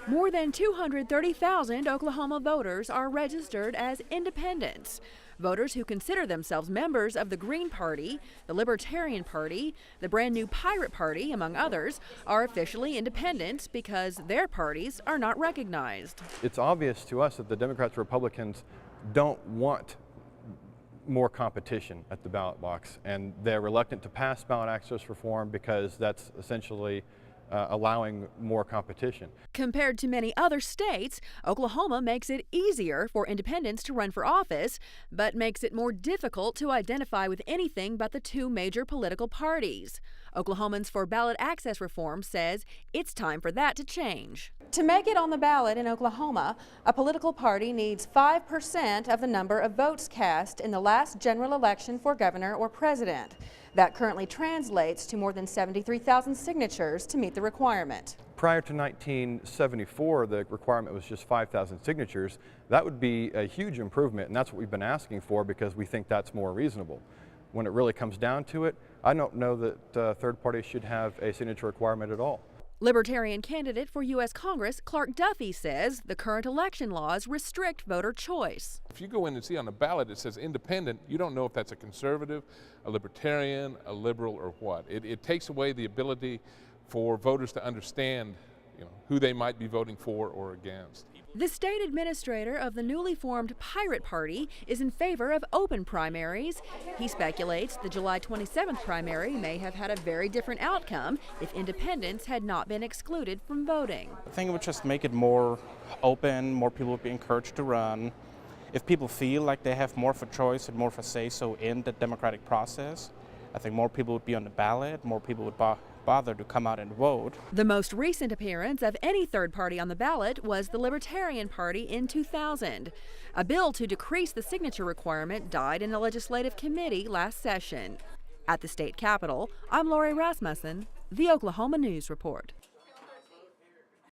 More than 230,000 Oklahoma voters are registered as independents. Voters who consider themselves members of the Green Party, the Libertarian Party, the brand new Pirate Party, among others, are officially independents because their parties are not recognized. It's obvious to us that the Democrats and Republicans don't want more competition at the ballot box, and they're reluctant to pass ballot access reform because that's essentially allowing more competition. Compared to many other states, Oklahoma makes it easier for independents to run for office, but makes it more difficult to identify with anything but the two major political parties. Oklahomans for Ballot Access Reform says it's time for that to change. To make it on the ballot in Oklahoma, a political party needs 5% of the number of votes cast in the last general election for governor or president. That currently translates to more than 73,000 signatures to meet the requirement. Prior to 1974, the requirement was just 5,000 signatures. That would be a huge improvement, and that's what we've been asking for because we think that's more reasonable. When it really comes down to it, I don't know that third parties should have a signature requirement at all. Libertarian candidate for U.S. Congress Clark Duffy says the current election laws restrict voter choice. If you go in and see on the ballot it says independent, you don't know if that's a conservative, a libertarian, a liberal, or what. It takes away the ability for voters to understand, who they might be voting for or against. The state administrator of the newly formed Pirate Party is in favor of open primaries. He speculates the July 27th primary may have had a very different outcome if independents had not been excluded from voting. I think it would just make it more open, more people would be encouraged to run. If people feel like they have more of a choice and more of a say-so in the democratic process, I think more people would be on the ballot, more people would bother to come out and vote. The most recent appearance of any third party on the ballot was the Libertarian Party in 2000. A bill to decrease the signature requirement died in the legislative committee last session. At the state capitol, I'm Lori Rasmussen, the Oklahoma News Report.